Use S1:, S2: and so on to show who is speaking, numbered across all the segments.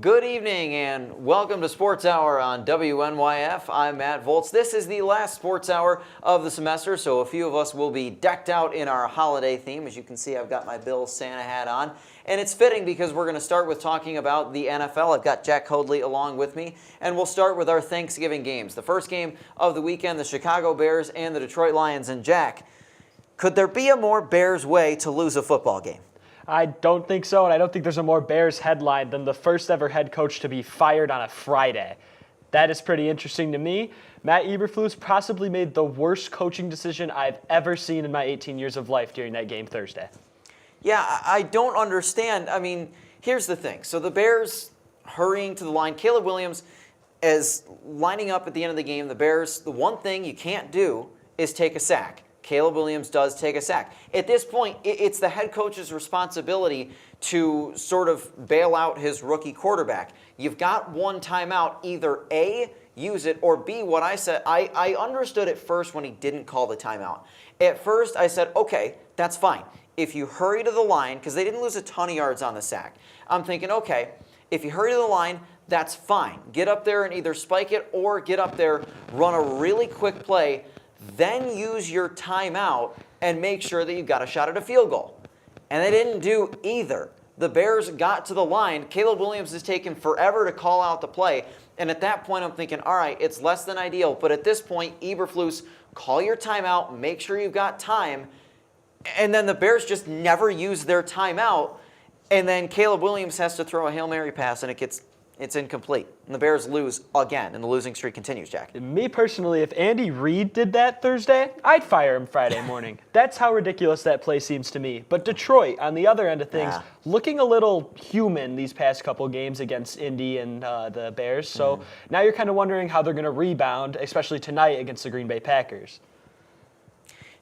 S1: Good evening and welcome to Sports Hour on WNYF. I'm Matt Volz. This is the last Sports Hour of the semester, so a few of us will be decked out in our holiday theme. As you can see, I've got my Bill Santa hat on, and it's fitting because we're going to start with talking about the NFL. I've got Jack Hoadley along with me, and we'll start with our Thanksgiving games. The first game of the weekend, the Chicago Bears and the Detroit Lions. And Jack, could there be a more Bears way to lose a football game?
S2: I don't think so, and I don't think there's a more Bears headline than the first ever head coach to be fired on a Friday. That is pretty interesting to me. Matt Eberflus possibly made the worst coaching decision I've ever seen in my 18 years of life during that game Thursday.
S1: Yeah, I don't understand. I mean, here's the thing. So the Bears hurrying to the line. Caleb Williams is lining up at the end of the game. The Bears, the one thing you can't do is take a sack. Caleb Williams does take a sack. At this point, it's the head coach's responsibility to sort of bail out his rookie quarterback. You've got one timeout. Either A, use it, or B, what I said, I understood at first when he didn't call the timeout. At first, I said, okay, that's fine. If you hurry to the line, because they didn't lose a ton of yards on the sack, I'm thinking, okay, if you hurry to the line, that's fine. Get up there and either spike it or get up there, run a really quick play, then use your timeout and make sure that you've got a shot at a field goal. And they didn't do either. The Bears got to the line. Caleb Williams has taken forever to call out the play. And at that point, I'm thinking, all right, it's less than ideal. But at this point, Eberflus, call your timeout, make sure you've got time. And then the Bears just never use their timeout. And then Caleb Williams has to throw a Hail Mary pass, and it's incomplete. And the Bears lose again, and the losing streak continues, Jack.
S2: Me personally, if Andy Reid did that Thursday, I'd fire him Friday morning. That's how ridiculous that play seems to me. But Detroit, on the other end of things, looking a little human these past couple games against Indy and the Bears. So now you're kind of wondering how they're going to rebound, especially tonight against the Green Bay Packers.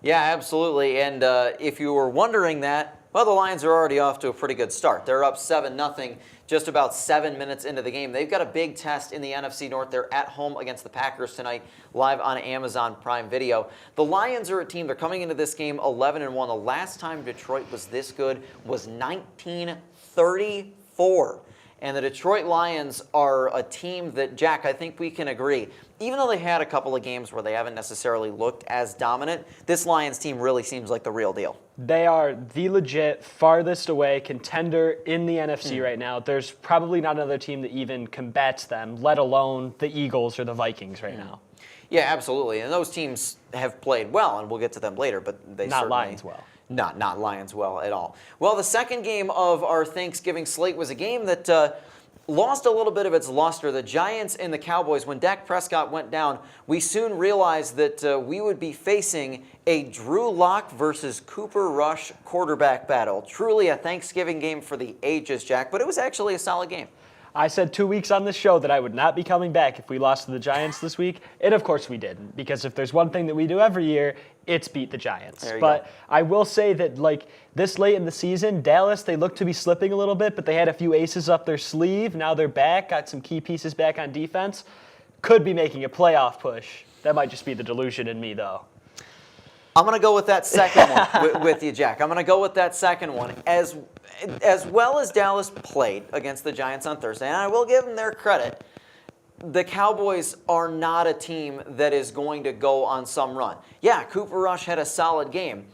S1: Yeah, absolutely. And if you were wondering that, well, the Lions are already off to a pretty good start. They're up 7-0 just about 7 minutes into the game. They've got a big test in the NFC North. They're at home against the Packers tonight, live on Amazon Prime Video. The Lions are a team, they're coming into this game 11-1. The last time Detroit was this good was 1934. And the Detroit Lions are a team that, Jack, I think we can agree, even though they had a couple of games where they haven't necessarily looked as dominant, this Lions team really seems like the real deal.
S2: They are the legit farthest away contender in the NFC right now. There's probably not another team that even combats them, let alone the Eagles or the Vikings right now.
S1: Yeah, absolutely. And those teams have played well, and we'll get to them later, but they
S2: not Lions well.
S1: Not Lions well at all. Well, the second game of our Thanksgiving slate was a game that lost a little bit of its luster. The Giants and the Cowboys, when Dak Prescott went down, we soon realized that we would be facing a Drew Lock versus Cooper Rush quarterback battle. Truly a Thanksgiving game for the ages, Jack, but it was actually a solid game.
S2: I said 2 weeks on this show that I would not be coming back if we lost to the Giants this week, and of course we didn't, because if there's one thing that we do every year, it's beat the Giants. But I will say that, like, this late in the season, Dallas, they look to be slipping a little bit, but they had a few aces up their sleeve. Now they're back, got some key pieces back on defense. Could be making a playoff push. That might just be the delusion in me, though.
S1: I'm going to go with that second one with you, Jack. I'm going to go with that second one. As well as Dallas played against the Giants on Thursday, and I will give them their credit, the Cowboys are not a team that is going to go on some run. Yeah, Cooper Rush had a solid game.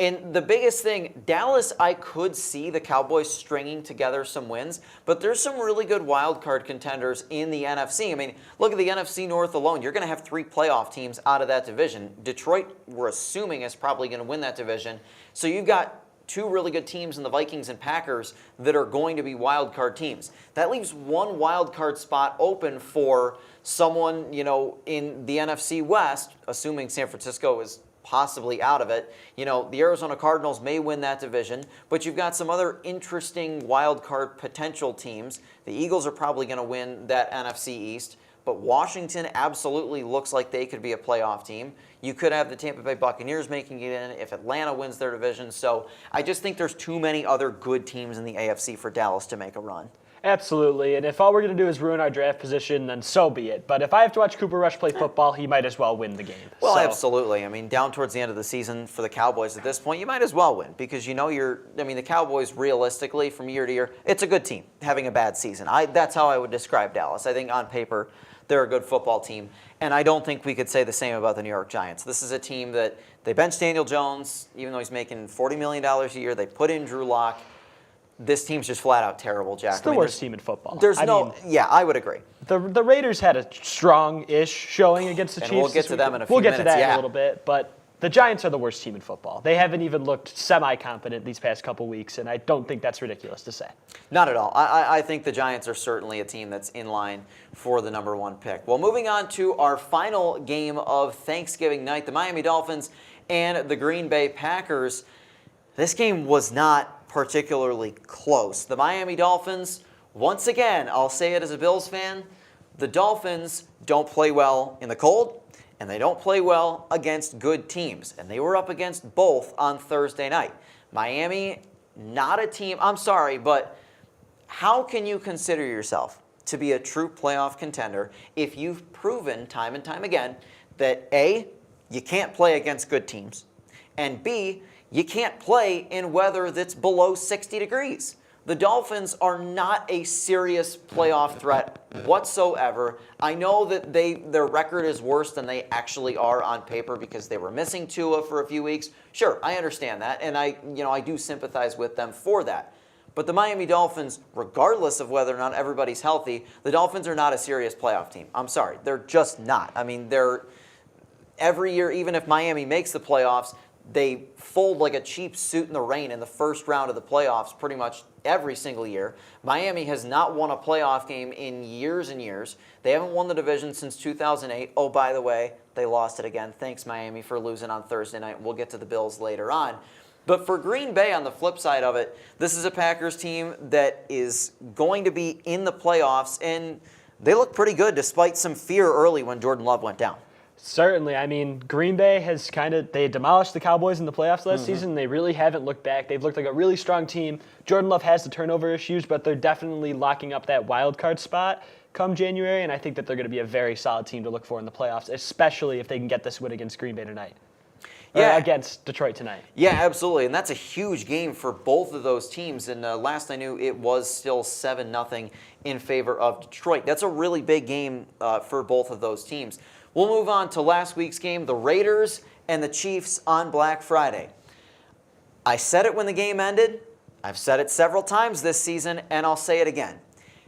S1: And the biggest thing, Dallas, I could see the Cowboys stringing together some wins, but there's some really good wild card contenders in the NFC. I mean, look at the NFC North alone. You're going to have 3 playoff teams out of that division. Detroit, we're assuming, is probably going to win that division. So you've got 2 really good teams in the Vikings and Packers that are going to be wild card teams. That leaves 1 wild card spot open for someone, in the NFC West, assuming San Francisco is possibly out of it. The Arizona Cardinals may win that division, but you've got some other interesting wild card potential teams. The Eagles are probably going to win that NFC East, but Washington absolutely looks like they could be a playoff team. You could have the Tampa Bay Buccaneers making it in if Atlanta wins their division. So I just think there's too many other good teams in the AFC for Dallas to make a run.
S2: Absolutely, and if all we're going to do is ruin our draft position, then so be it. But if I have to watch Cooper Rush play football, he might as well win the game.
S1: Well,
S2: So,
S1: absolutely. I mean, down towards the end of the season for the Cowboys at this point, you might as well win because the Cowboys realistically from year to year, it's a good team having a bad season. That's how I would describe Dallas. I think on paper, they're a good football team, and I don't think we could say the same about the New York Giants. This is a team that they benched Daniel Jones, even though he's making $40 million a year. They put in Drew Lock. This team's just flat out terrible, Jack.
S2: It's the worst team in football.
S1: Yeah, I would agree.
S2: The Raiders had a strong-ish showing against the Chiefs.
S1: And we'll get to them in a few
S2: minutes.
S1: minutes.
S2: We'll get to that in
S1: yeah.
S2: a little bit, but the Giants are the worst team in football. They haven't even looked semi-competent these past couple weeks, and I don't think that's ridiculous to say.
S1: Not at all. I think the Giants are certainly a team that's in line for the number one pick. Well, moving on to our final game of Thanksgiving night, the Miami Dolphins and the Green Bay Packers. This game was not particularly close. The Miami Dolphins, once again, I'll say it as a Bills fan, the Dolphins don't play well in the cold, and they don't play well against good teams. And they were up against both on Thursday night. Miami, not a team, I'm sorry, but how can you consider yourself to be a true playoff contender if you've proven time and time again that A, you can't play against good teams, and B, you can't play in weather that's below 60 degrees. The Dolphins are not a serious playoff threat whatsoever. I know that their record is worse than they actually are on paper because they were missing Tua for a few weeks. Sure, I understand that, and I do sympathize with them for that. But the Miami Dolphins, regardless of whether or not everybody's healthy, the Dolphins are not a serious playoff team. I'm sorry, they're just not. I mean, every year, even if Miami makes the playoffs, they fold like a cheap suit in the rain in the first round of the playoffs pretty much every single year. Miami has not won a playoff game in years and years. They haven't won the division since 2008. Oh, by the way, they lost it again. Thanks, Miami, for losing on Thursday night. We'll get to the Bills later on. But for Green Bay, on the flip side of it, this is a Packers team that is going to be in the playoffs, and they look pretty good despite some fear early when Jordan Love went down.
S2: Certainly. I mean, Green Bay has they demolished the Cowboys in the playoffs last season. They really haven't looked back. They've looked like a really strong team. Jordan Love has the turnover issues, but they're definitely locking up that wild card spot come January, and I think that they're going to be a very solid team to look for in the playoffs, especially if they can get this win against Green Bay tonight.
S1: Yeah,
S2: against Detroit tonight.
S1: Yeah, absolutely, and that's a huge game for both of those teams. And last I knew, it was still 7-0 in favor of Detroit. That's a really big game for both of those teams. We'll move on to last week's game, the Raiders and the Chiefs on Black Friday. I said it when the game ended. I've said it several times this season, and I'll say it again.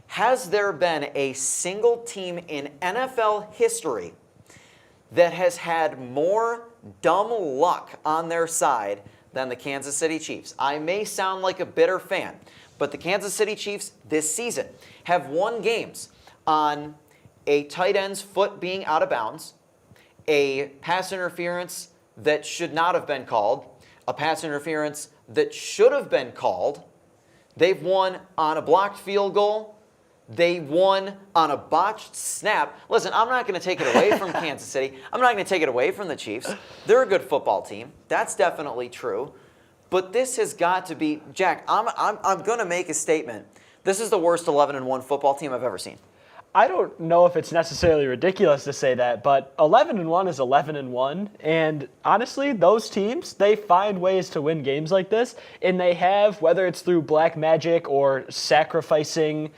S1: Has there been a single team in NFL history that has had more dumb luck on their side than the Kansas City Chiefs? I may sound like a bitter fan, but the Kansas City Chiefs this season have won games on a tight end's foot being out of bounds, a pass interference that should not have been called, a pass interference that should have been called. They've won on a blocked field goal. They won on a botched snap. Listen, I'm not going to take it away from Kansas City. I'm not going to take it away from the Chiefs. They're a good football team. That's definitely true. But this has got to be, Jack, I'm going to make a statement. This is the worst 11-1 football team I've ever seen.
S2: I don't know if it's necessarily ridiculous to say that, but 11-1 is 11-1, and honestly, those teams, they find ways to win games like this, and they have, whether it's through black magic or sacrificing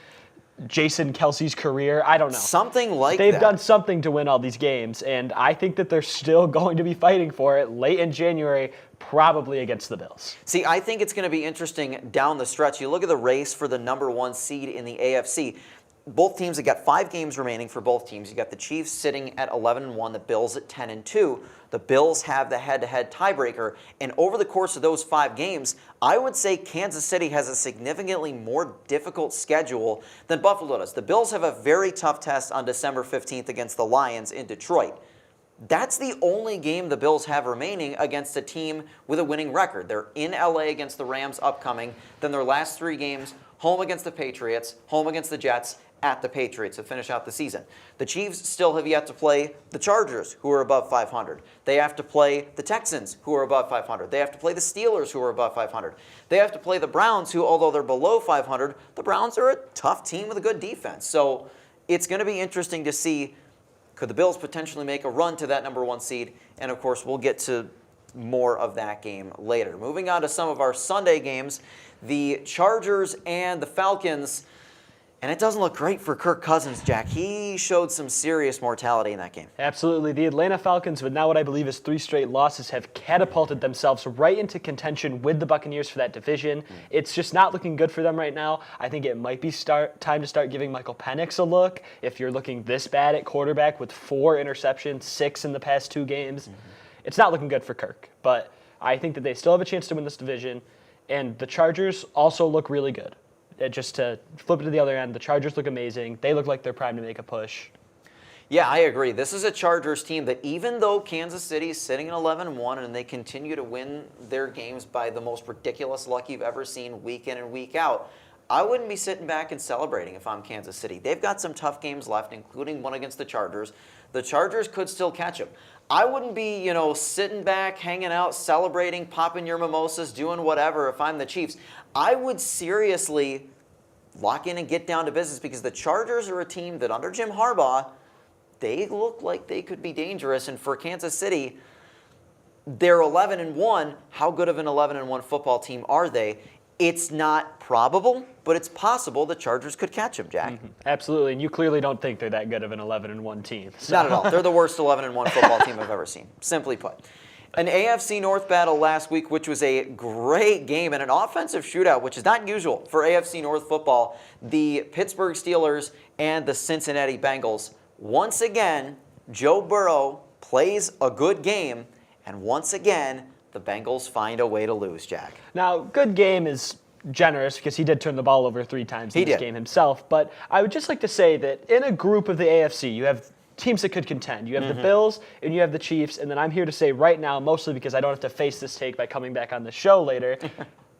S2: Jason Kelsey's career, I don't know.
S1: Something like that.
S2: They've done something to win all these games, and I think that they're still going to be fighting for it late in January, probably against the Bills.
S1: See, I think it's going to be interesting down the stretch. You look at the race for the number one seed in the AFC. Both teams have got 5 games remaining for both teams. You got the Chiefs sitting at 11-1, the Bills at 10-2. The Bills have the head-to-head tiebreaker, and over the course of those 5 games, I would say Kansas City has a significantly more difficult schedule than Buffalo does. The Bills have a very tough test on December 15th against the Lions in Detroit. That's the only game the Bills have remaining against a team with a winning record. They're in LA against the Rams upcoming. Then their last 3 games, home against the Patriots, home against the Jets, at the Patriots to finish out the season. The Chiefs still have yet to play the Chargers, who are above 500. They have to play the Texans, who are above 500. They have to play the Steelers, who are above 500. They have to play the Browns, who, although they're below 500, the Browns are a tough team with a good defense. So it's going to be interesting to see, could the Bills potentially make a run to that number 1 seed? And of course, we'll get to more of that game later. Moving on to some of our Sunday games, the Chargers and the Falcons. And it doesn't look great for Kirk Cousins, Jack. He showed some serious mortality in that game.
S2: Absolutely. The Atlanta Falcons, with now what I believe is 3 straight losses, have catapulted themselves right into contention with the Buccaneers for that division. It's just not looking good for them right now. I think it might be time to start giving Michael Penix a look. If you're looking this bad at quarterback with 4 interceptions, 6 in the past 2 games, it's not looking good for Kirk. But I think that they still have a chance to win this division. And the Chargers also look really good. Just to flip it to the other end, the Chargers look amazing. They look like they're primed to make a push.
S1: Yeah, I agree. This is a Chargers team that even though Kansas City is sitting at 11-1 and they continue to win their games by the most ridiculous luck you've ever seen week in and week out, I wouldn't be sitting back and celebrating if I'm Kansas City. They've got some tough games left, including one against the Chargers. The Chargers could still catch them. I wouldn't be, sitting back, hanging out, celebrating, popping your mimosas, doing whatever if I'm the Chiefs. I would seriously lock in and get down to business because the Chargers are a team that under Jim Harbaugh, they look like they could be dangerous. And for Kansas City, they're 11-1. How good of an 11-1 football team are they? It's not probable, but it's possible the Chargers could catch them, Jack.
S2: Absolutely, and you clearly don't think they're that good of an 11-1 team. So.
S1: Not at all. They're the worst 11-1 football team I've ever seen, simply put. An AFC North battle last week, which was a great game and an offensive shootout, which is not usual for AFC North football. The Pittsburgh Steelers and the Cincinnati Bengals. Once again, Joe Burrow plays a good game, and once again, the Bengals find a way to lose, Jack.
S2: Now, good game is generous because he did turn the ball over 3 times in this game himself. But I would just like to say that in a group of the AFC, you have teams that could contend. You have the Bills and you have the Chiefs. And then I'm here to say right now, mostly because I don't have to face this take by coming back on the show later,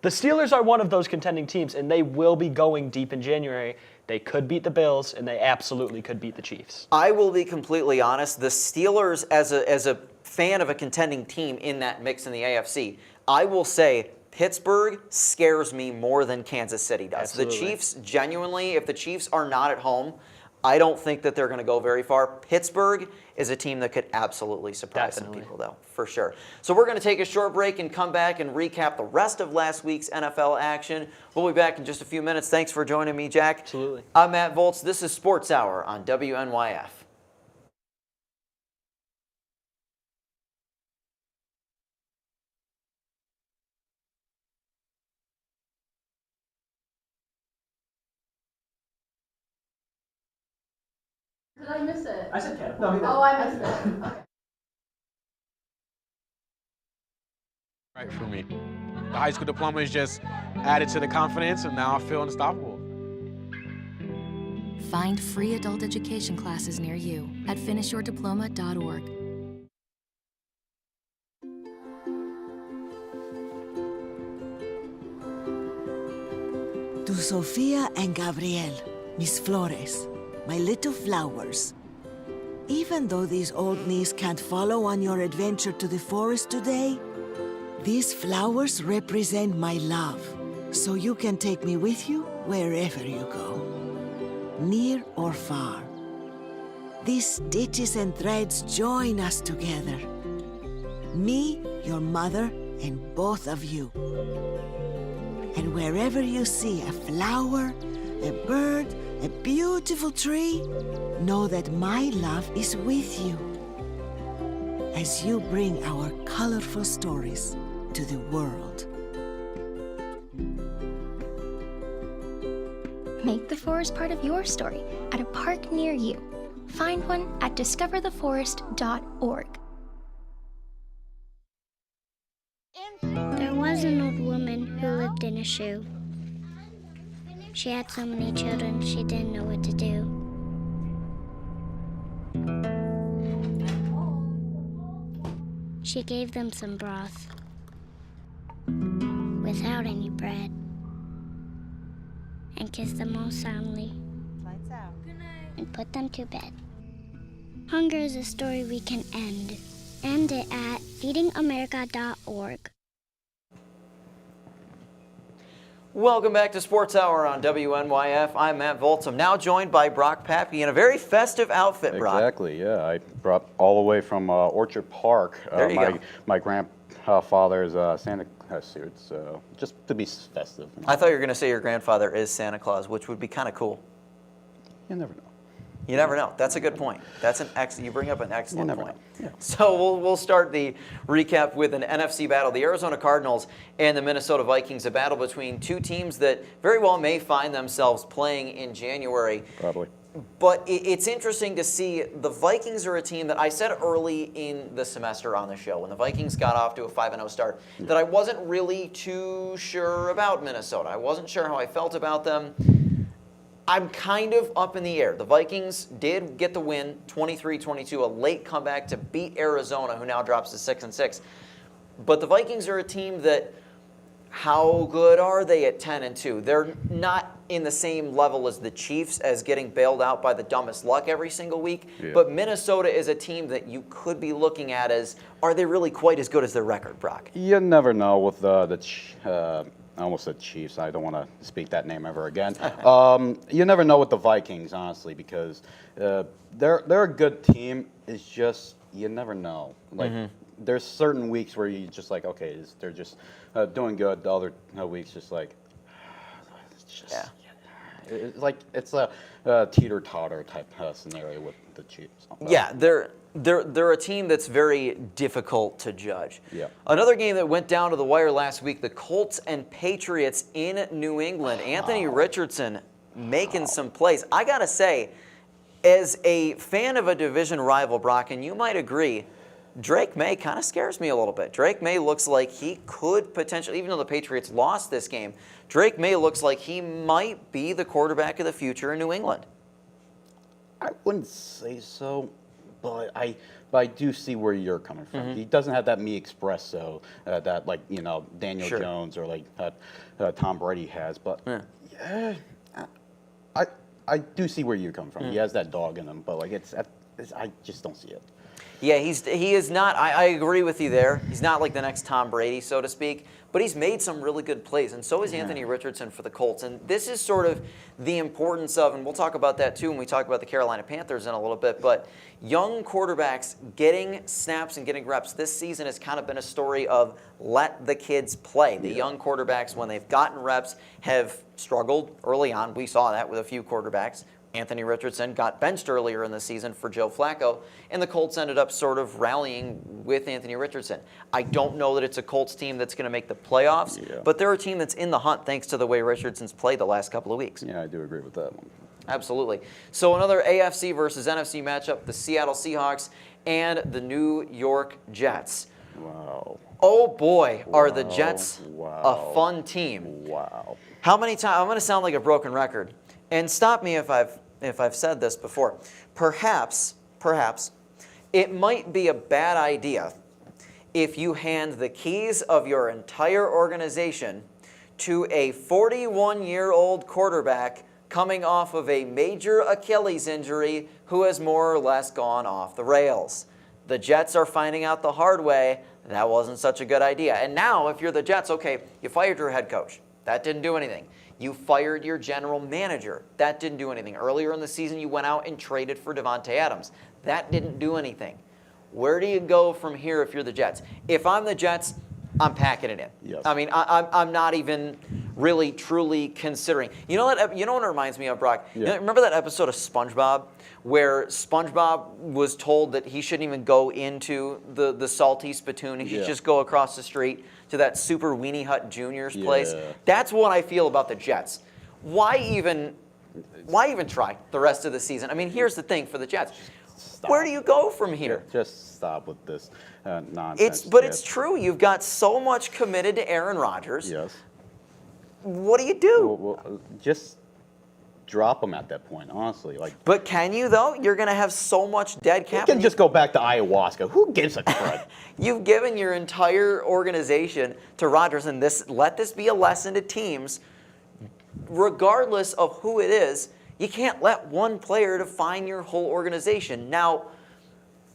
S2: the Steelers are one of those contending teams, and they will be going deep in January. They could beat the Bills, and they absolutely could beat the Chiefs.
S1: I will be completely honest. The Steelers, as a fan of a contending team in that mix in the AFC, I will say Pittsburgh scares me more than Kansas City does.
S2: Absolutely.
S1: The Chiefs, genuinely, if the Chiefs are not at home, I don't think that they're going to go very far. Pittsburgh is a team that could absolutely surprise some people, though, for sure. So we're going to take a short break and come back and recap the rest of last week's NFL action. We'll be back in just a few minutes. Thanks for joining me, Jack.
S2: Absolutely.
S1: I'm Matt Volz. This is Sports Hour on WNYF.
S3: Did I miss it?
S2: I said catapult. No, he
S3: Oh, I missed it. Okay.
S4: Right for me. The high school diploma is just added to the confidence, and now I feel unstoppable.
S5: Find free adult education classes near you at finishyourdiploma.org.
S6: To Sofia and Gabriel, Miss Flores, my little flowers. Even though these old knees can't follow on your adventure to the forest today, these flowers represent my love, so you can take me with you wherever you go, near or far. These stitches and threads join us together. Me, your mother, and both of you. And wherever you see a flower, a bird, a beautiful tree, know that my love is with you as you bring our colorful stories to the world.
S7: Make the forest part of your story at a park near you. Find one at discovertheforest.org.
S8: There was an old woman who lived in a shoe. She had so many children, she didn't know what to do. She gave them some broth without any bread. and kiss them all soundly.
S9: Lights out.
S8: And put them to bed. Hunger is a story we can end. End it at feedingamerica.org.
S1: Welcome back to Sports Hour on WNYF. I'm Matt Voltz. I'm now joined by Brock Pappy in a very festive outfit, Brock.
S10: Exactly, yeah. I brought all the way from Orchard Park
S1: There you go.
S10: my grandfather's Santa Claus suit, so just to be festive.
S1: I thought you were going to say your grandfather is Santa Claus, which would be kind of cool.
S10: You never know.
S1: You never know. That's a good point. That's you bring up an excellent
S10: never
S1: point.
S10: know. Yeah.
S1: So we'll start the recap with an NFC battle. The Arizona Cardinals and the Minnesota Vikings, a battle between two teams that very well may find themselves playing in January.
S10: Probably.
S1: But it's interesting to see the Vikings are a team that I said early in the semester on the show, when the Vikings got off to a 5-0 start, that I wasn't really too sure about Minnesota. I wasn't sure how I felt about them. I'm kind of up in the air. The Vikings did get the win, 23-22, a late comeback to beat Arizona, who now drops to 6-6. But the Vikings are a team that, how good are they at 10-2? They're not in the same level as the Chiefs, as getting bailed out by the dumbest luck every single week.
S10: Yeah.
S1: But Minnesota is a team that you could be looking at as, are they really quite as good as their record, Brock?
S10: You never know with I almost said Chiefs. I don't want to speak that name ever again. You never know with the Vikings, honestly, because they're a good team. It's just you never know. Like there's certain weeks where you just like, okay, they're just doing good. The other weeks, just like, it's just, it's like it's a teeter-totter type scenario with the Chiefs.
S1: Yeah, they're a team that's very difficult to judge.
S10: Yeah.
S1: Another game that went down to the wire last week, the Colts and Patriots in New England. Anthony Richardson making some plays. I got to say, as a fan of a division rival, Brock, and you might agree, Drake May kind of scares me a little bit. Drake May looks like he could potentially, even though the Patriots lost this game, Drake May looks like he might be the quarterback of the future in New England.
S10: I wouldn't say so, but I do see where you're coming from. He doesn't have that me espresso that like Daniel Jones or like Tom Brady has, but I do see where you're coming from. He has that dog in him, but like I just don't see it.
S1: Yeah, he is not. I agree with you there. He's not like the next Tom Brady, so to speak, but he's made some really good plays, and so is Anthony Richardson for the Colts. And this is sort of the importance of, and we'll talk about that too when we talk about the Carolina Panthers in a little bit, but young quarterbacks getting snaps and getting reps. This season has kind of been a story of let the kids play. The young quarterbacks, when they've gotten reps, have struggled early on. We saw that with a few quarterbacks. Anthony Richardson got benched earlier in the season for Joe Flacco, and the Colts ended up sort of rallying with Anthony Richardson. I don't know that it's a Colts team that's going to make the playoffs, but they're a team that's in the hunt thanks to the way Richardson's played the last couple of weeks.
S10: Yeah, I do agree with that one.
S1: Absolutely. So another AFC versus NFC matchup, the Seattle Seahawks and the New York Jets.
S10: Wow.
S1: Oh boy, are the Jets a fun team.
S10: Wow.
S1: How many times, I'm going to sound like a broken record, and stop me if I've said this before. Perhaps, it might be a bad idea if you hand the keys of your entire organization to a 41-year-old quarterback coming off of a major Achilles injury who has more or less gone off the rails. The Jets are finding out the hard way that wasn't such a good idea. And now, if you're the Jets, okay, you fired your head coach. That didn't do anything. You fired your general manager. That didn't do anything. Earlier in the season, you went out and traded for Devontae Adams. That didn't do anything. Where do you go from here if you're the Jets? If I'm the Jets, I'm packing it in.
S10: Yes.
S1: I mean, I'm not even really, truly considering. You know what it reminds me of, Brock?
S10: Yeah.
S1: You know, remember that episode of SpongeBob where SpongeBob was told that he shouldn't even go into the salty spittoon. He should just go across the street to that Super Weenie Hut Junior's place. That's what I feel about the Jets. Why even try the rest of the season? I mean, here's the thing for the Jets.
S10: Stop.
S1: Where do you go from here?
S10: Just stop with this nonsense.
S1: It's true. You've got so much committed to Aaron Rodgers.
S10: Yes.
S1: What do you do?
S10: Well, just drop them at that point, honestly.
S1: But can you, though? You're going to have so much dead cap.
S10: You can just go back to ayahuasca. Who gives a crud?
S1: You've given your entire organization to Rodgers, and let this be a lesson to teams. regardless of who it is, you can't let one player define your whole organization. Now,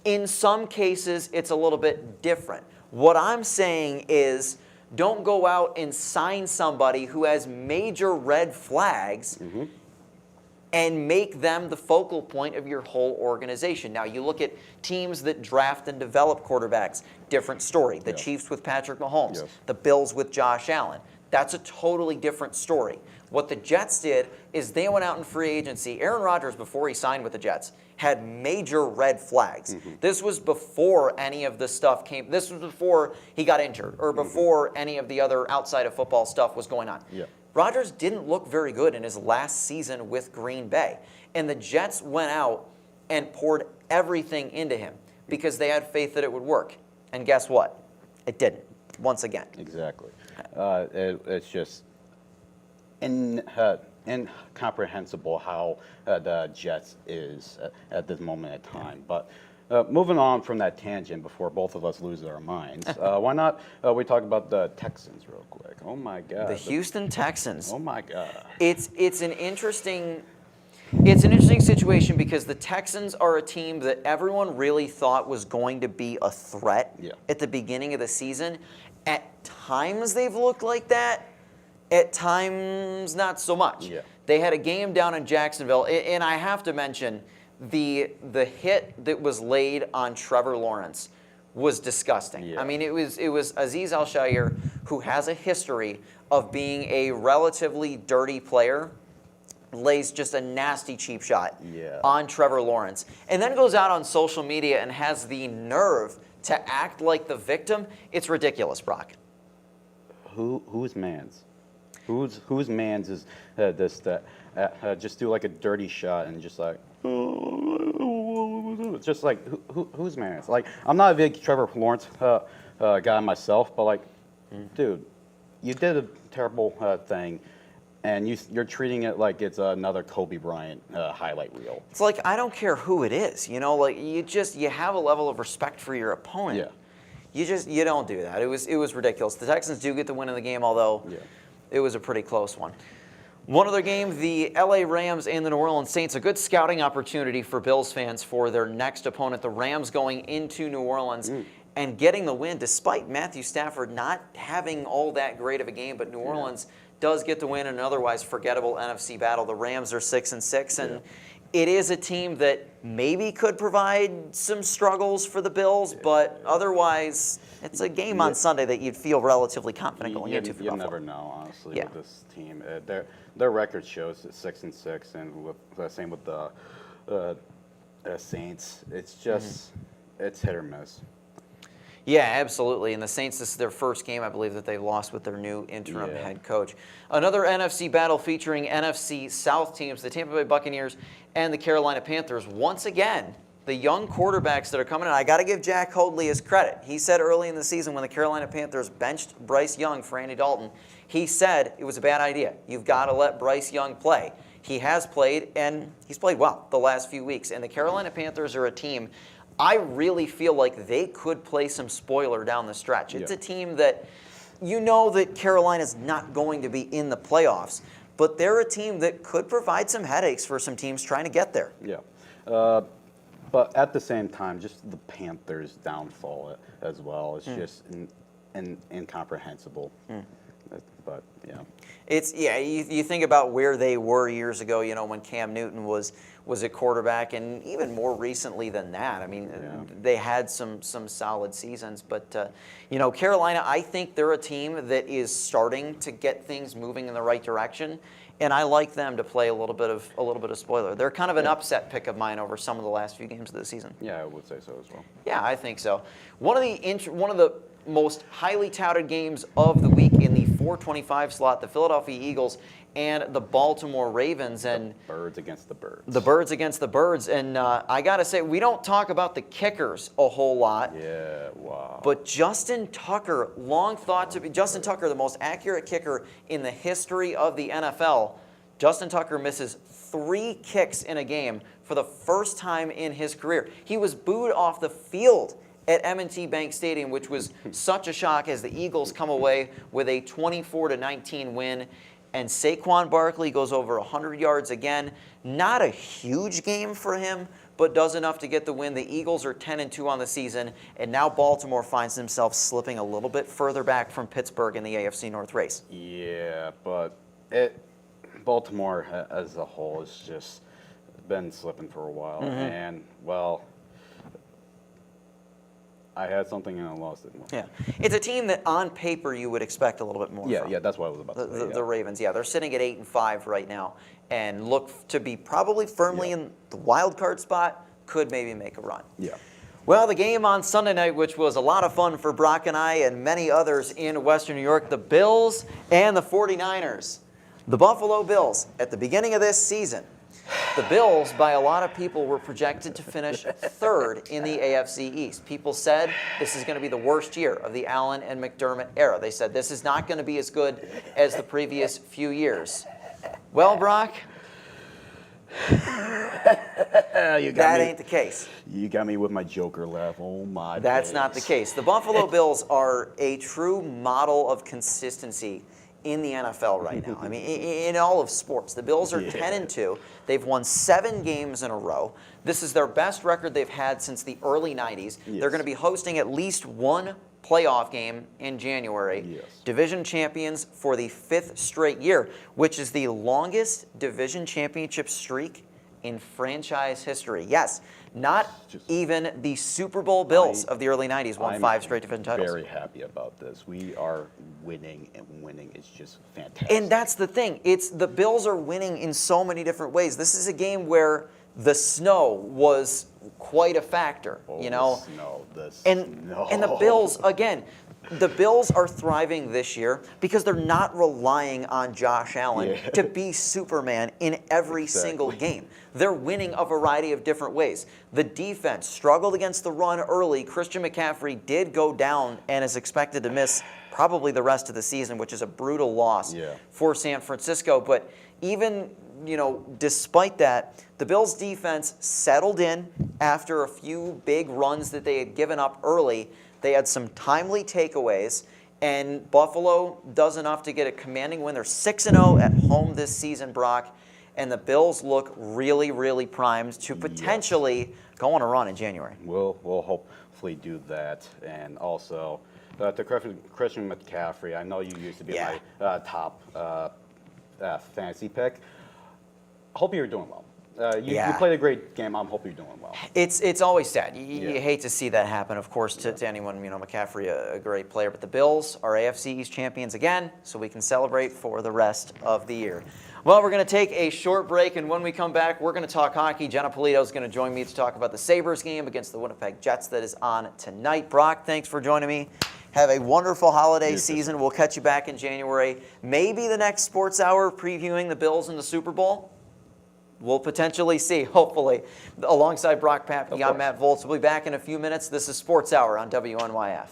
S1: in some cases, it's a little bit different. What I'm saying is, don't go out and sign somebody who has major red flags and make them the focal point of your whole organization. Now, you look at teams that draft and develop quarterbacks, different story. The Chiefs with Patrick Mahomes, the Bills with Josh Allen. That's a totally different story. What the Jets did is they went out in free agency. Aaron Rodgers, before he signed with the Jets, had major red flags. This was before any of the stuff came. This was before he got injured or before any of the other outside of football stuff was going on. Rodgers didn't look very good in his last season with Green Bay. And the Jets went out and poured everything into him because they had faith that it would work. And guess what? It didn't, once again.
S10: Exactly. It's just incomprehensible how the Jets is at this moment in time. But moving on from that tangent before both of us lose our minds, why not we talk about the Texans real quick? Oh my God.
S1: The Houston Texans.
S10: Oh my God.
S1: It's an interesting situation because the Texans are a team that everyone really thought was going to be a threat at the beginning of the season. At times they've looked like that. At times not so much. They had a game down in Jacksonville, and I have to mention the hit that was laid on Trevor Lawrence was disgusting. I mean, it was Azeez Al-Shaair, who has a history of being a relatively dirty player, lays just a nasty cheap shot on Trevor Lawrence, and then goes out on social media and has the nerve to act like the victim. It's ridiculous, Brock.
S10: Whose man's? Whose man's is this that just do like a dirty shot and just like just like whose man's? Like, I'm not a big Trevor Lawrence guy myself, but like, dude, you did a terrible thing, and you're treating it like it's another Kobe Bryant highlight reel.
S1: It's like, I don't care who it is, you know, like you have a level of respect for your opponent. You don't do that. It was ridiculous. The Texans do get the win in the game, although it was a pretty close one. One other game, the LA Rams and the New Orleans Saints, a good scouting opportunity for Bills fans for their next opponent. The Rams going into New Orleans and getting the win despite Matthew Stafford not having all that great of a game, but New Orleans does get the win in an otherwise forgettable NFC battle. The Rams are 6-6, and it is a team that maybe could provide some struggles for the Bills, but otherwise it's a game on Sunday that you'd feel relatively confident going into.
S10: You never know, honestly, with this team. Their record shows it's 6-6, and with same with the Saints. It's just it's hit or miss.
S1: Yeah, absolutely. And the Saints, this is their first game, I believe, that they've lost with their new interim head coach. Another NFC battle featuring NFC South teams, the Tampa Bay Buccaneers and the Carolina Panthers. Once again, the young quarterbacks that are coming in. I got to give Jack Hoadley his credit. He said early in the season when the Carolina Panthers benched Bryce Young for Andy Dalton, he said it was a bad idea. You've got to let Bryce Young play. He has played, and he's played well the last few weeks. And the Carolina Panthers are a team I really feel like they could play some spoiler down the stretch. It's a team that you know that Carolina's not going to be in the playoffs, but they're a team that could provide some headaches for some teams trying to get there.
S10: But at the same time, just the Panthers' downfall as well. It's just incomprehensible. But
S1: it's you think about where they were years ago. You know, when Cam Newton was at quarterback, and even more recently than that. I mean, they had some solid seasons, but you know, Carolina, I think they're a team that is starting to get things moving in the right direction, and I like them to play a little bit of spoiler. They're kind of an upset pick of mine over some of the last few games of the season.
S10: Yeah, I would say so as well.
S1: Yeah, I think so. One of the most highly touted games of the week in the 425 slot, the Philadelphia Eagles and the Baltimore Ravens. And
S10: the Birds against the Birds.
S1: The Birds against the Birds. And I got to say, we don't talk about the kickers a whole lot.
S10: Yeah, wow.
S1: But Justin Tucker, long thought to be Justin Tucker, the most accurate kicker in the history of the NFL. Justin Tucker misses 3 kicks in a game for the first time in his career. He was booed off the field at M&T Bank Stadium, which was such a shock as the Eagles come away with a 24-19 win. And Saquon Barkley goes over 100 yards again. Not a huge game for him, but does enough to get the win. The Eagles are 10-2 on the season, and now Baltimore finds themselves slipping a little bit further back from Pittsburgh in the AFC North race.
S10: Yeah, but Baltimore as a whole has just been slipping for a while, and well, I had something and I lost it.
S1: Yeah, it's a team that on paper you would expect a little bit more from.
S10: Yeah, that's what I was about to say.
S1: The Ravens, they're sitting at 8-5 right now, and look to be probably firmly in the wild card spot. Could maybe make a run.
S10: Yeah.
S1: Well, the game on Sunday night, which was a lot of fun for Brock and I and many others in Western New York, the Bills and the 49ers. The Buffalo Bills, at the beginning of this season, the Bills, by a lot of people, were projected to finish third in the AFC East. People said this is going to be the worst year of the Allen and McDermott era. They said this is not going to be as good as the previous few years. Well, Brock, that ain't the case.
S10: You got me with my Joker laugh. Oh, my
S1: That's
S10: days.
S1: not the case. The Buffalo Bills are a true model of consistency in the NFL right now. I mean, in all of sports. The Bills are 10-2. They've won 7 games in a row. This is their best record they've had since the early 90s.
S10: Yes.
S1: They're going to be hosting at least one playoff game in January.
S10: Yes.
S1: Division champions for the 5th straight year, which is the longest division championship streak in franchise history. Yes, not even the Super Bowl Bills of the early 90s won 5 straight division titles.
S10: I'm very happy about this. We are winning, and winning is just fantastic.
S1: And that's the thing. It's the Bills are winning in so many different ways. This is a game where the snow was quite a factor, you know. And the Bills, again, the Bills are thriving this year because they're not relying on Josh Allen to be Superman in every single game. They're winning a variety of different ways. The defense struggled against the run early. Christian McCaffrey did go down and is expected to miss probably the rest of the season, which is a brutal loss for San Francisco. But even, despite that, the Bills' defense settled in after a few big runs that they had given up early. They had some timely takeaways, and Buffalo does enough to get a commanding win. They're 6-0 at home this season, Brock, and the Bills look really, really primed to potentially go on a run in January.
S10: We'll hopefully do that, and also to Christian McCaffrey. I know you used to be my top fantasy pick. Hope you're doing well. You played a great game. I'm hoping you're doing well.
S1: It's always sad. You hate to see that happen, of course, to anyone. McCaffrey, a great player. But the Bills are AFC East champions again, so we can celebrate for the rest of the year. Well, we're going to take a short break, and when we come back, we're going to talk hockey. Jenna Polito is going to join me to talk about the Sabres game against the Winnipeg Jets that is on tonight. Brock, thanks for joining me. Have a wonderful holiday season. We'll catch you back in January. Maybe the next Sports Hour previewing the Bills in the Super Bowl. We'll potentially see, hopefully. Alongside Brock Papke, I'm Matt Volz. We'll be back in a few minutes. This is Sports Hour on WNYF.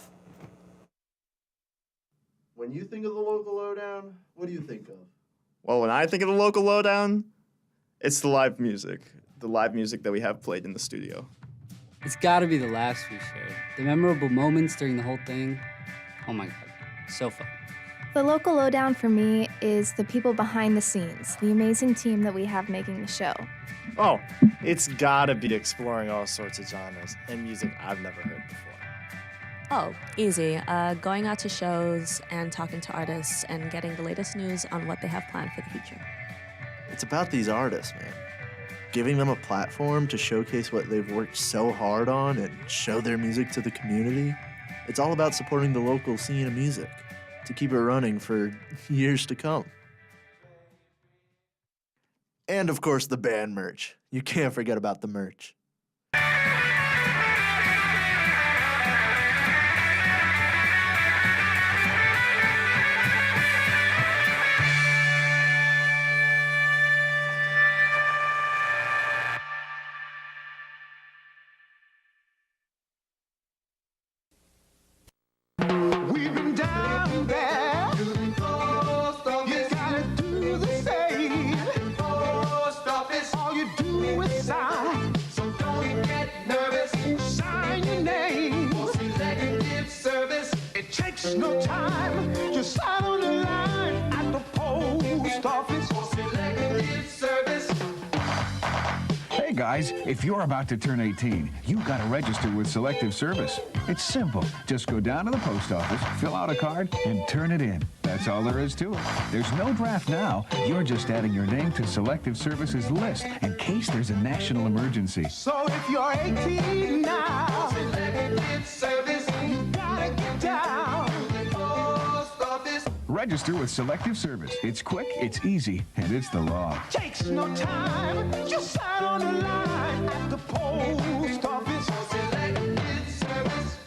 S9: When you think of the local lowdown, what do you think of?
S11: Well, when I think of the local lowdown, it's the live music that we have played in the studio.
S12: It's got to be the laughs we shared. The memorable moments during the whole thing. Oh my God, so fun.
S13: The local lowdown for me is the people behind the scenes, the amazing team that we have making the show.
S11: Oh, it's gotta be exploring all sorts of genres and music I've never heard before.
S14: Oh, easy. Going out to shows and talking to artists and getting the latest news on what they have planned for the future.
S9: It's about these artists, man. Giving them a platform to showcase what they've worked so hard on and show their music to the community. It's all about supporting the local scene of music to keep it running for years to come. And of course, the band merch. You can't forget about the merch.
S15: No time, just sign on the line at the post guys, if you're about to turn 18, you've got to register with Selective Service. It's simple. Just go down to the post office, fill out a card, and turn it in. That's all there is to it. There's no draft now. You're just adding your name to Selective Service's list in case there's a national emergency.
S16: So if you're 18 now, Selective Service, you gotta get down. Post office.
S15: Register with Selective Service. It's quick, it's easy, and it's the law.
S16: Takes no time. Just sign on the line at the post office. Selective Service.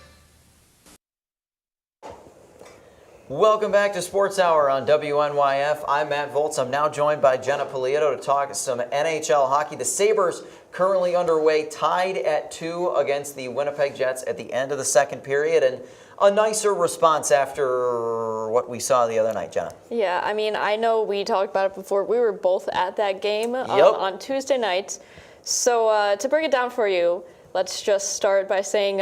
S1: Welcome back to Sports Hour on WNYF. I'm Matt Volz. I'm now joined by Jenna Polito to talk some NHL hockey. The Sabres currently underway, tied at 2 against the Winnipeg Jets at the end of the second period, and a nicer response after what we saw the other night, Jenna.
S17: Yeah, I mean, I know we talked about it before. We were both at that game on Tuesday night. So to break it down for you, let's just start by saying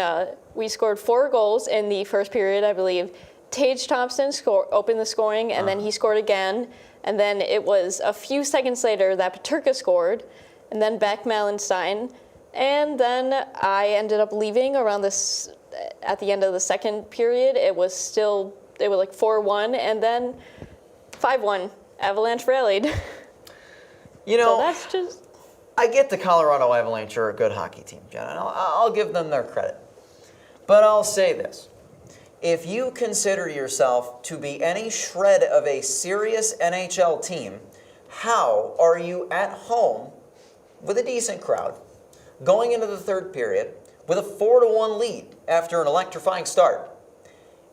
S17: we scored 4 goals in the first period, I believe. Tage Thompson opened the scoring, and then he scored again. And then it was a few seconds later that Peterka scored, and then Beck Malenstein. And then I ended up leaving around this, at the end of the second period. It was like 4-1, and then 5-1. Avalanche rallied.
S1: You know,
S17: so that's just...
S1: I get the Colorado Avalanche are a good hockey team, Jenna, and I'll give them their credit. But I'll say this. If you consider yourself to be any shred of a serious NHL team, how are you at home with a decent crowd going into the third period with a 4-1 lead after an electrifying start,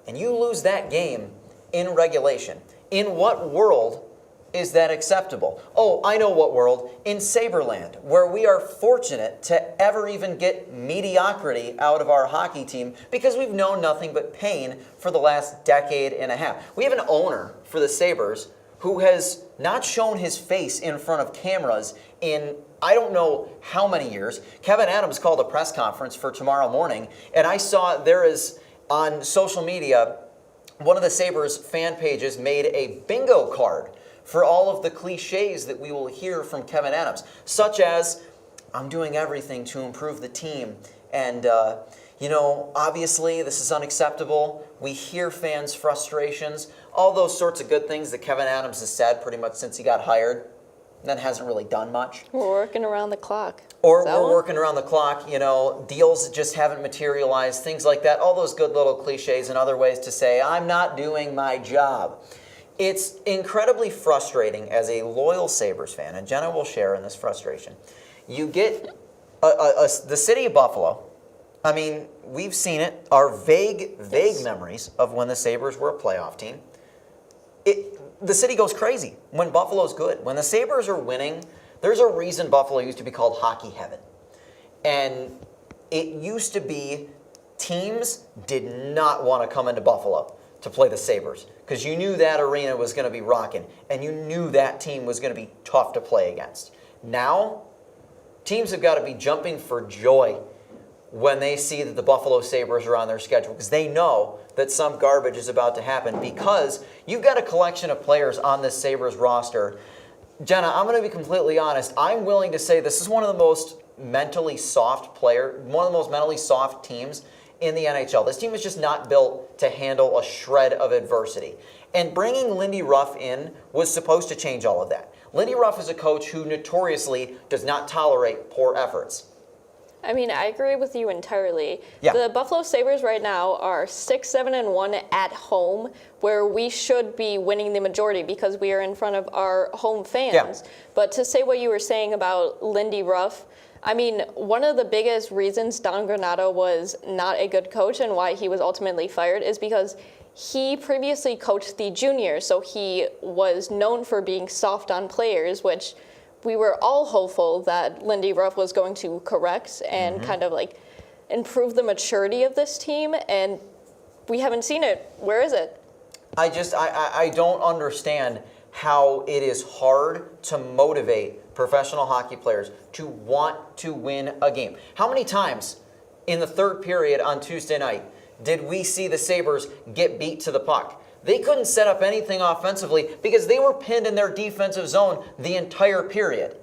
S1: and you lose that game in regulation? In what world is that acceptable? Oh, I know what world. In Saberland, where we are fortunate to ever even get mediocrity out of our hockey team because we've known nothing but pain for the last decade and a half. We have an owner for the Sabres who has not shown his face in front of cameras in I don't know how many years. Kevin Adams called a press conference for tomorrow morning, and I saw there is on social media, one of the Sabres fan pages made a bingo card for all of the cliches that we will hear from Kevin Adams, such as, I'm doing everything to improve the team, and, obviously this is unacceptable. We hear fans' frustrations, all those sorts of good things that Kevin Adams has said pretty much since he got hired, and then hasn't really done much.
S17: We're working around the clock.
S1: Or we're working around the clock, deals just haven't materialized, things like that, all those good little cliches and other ways to say, I'm not doing my job. It's incredibly frustrating as a loyal Sabres fan, and Jenna will share in this frustration. You get the city of Buffalo. I mean, we've seen it. Our vague memories of when the Sabres were a playoff team. The city goes crazy when Buffalo's good. When the Sabres are winning, there's a reason Buffalo used to be called hockey heaven. And it used to be teams did not want to come into Buffalo to play the Sabres because you knew that arena was going to be rocking and you knew that team was going to be tough to play against. Now, teams have got to be jumping for joy when they see that the Buffalo Sabres are on their schedule because they know that some garbage is about to happen because you've got a collection of players on this Sabres roster. Jenna, I'm going to be completely honest. I'm willing to say this is one of the most mentally soft teams in the NHL. This team is just not built to handle a shred of adversity. And bringing Lindy Ruff in was supposed to change all of that. Lindy Ruff is a coach who notoriously does not tolerate poor efforts.
S17: I mean, I agree with you entirely.
S1: Yeah.
S17: The Buffalo Sabres right now are 6-7-1 at home, where we should be winning the majority because we are in front of our home fans.
S1: Yeah.
S17: But to say what you were saying about Lindy Ruff, I mean, one of the biggest reasons Don Granato was not a good coach and why he was ultimately fired is because he previously coached the juniors, so he was known for being soft on players, which we were all hopeful that Lindy Ruff was going to correct and kind of like improve the maturity of this team, and we haven't seen it. Where is it?
S1: I don't understand how it is hard to motivate professional hockey players to want to win a game. How many times in the third period on Tuesday night did we see the Sabres get beat to the puck? They couldn't set up anything offensively because they were pinned in their defensive zone the entire period.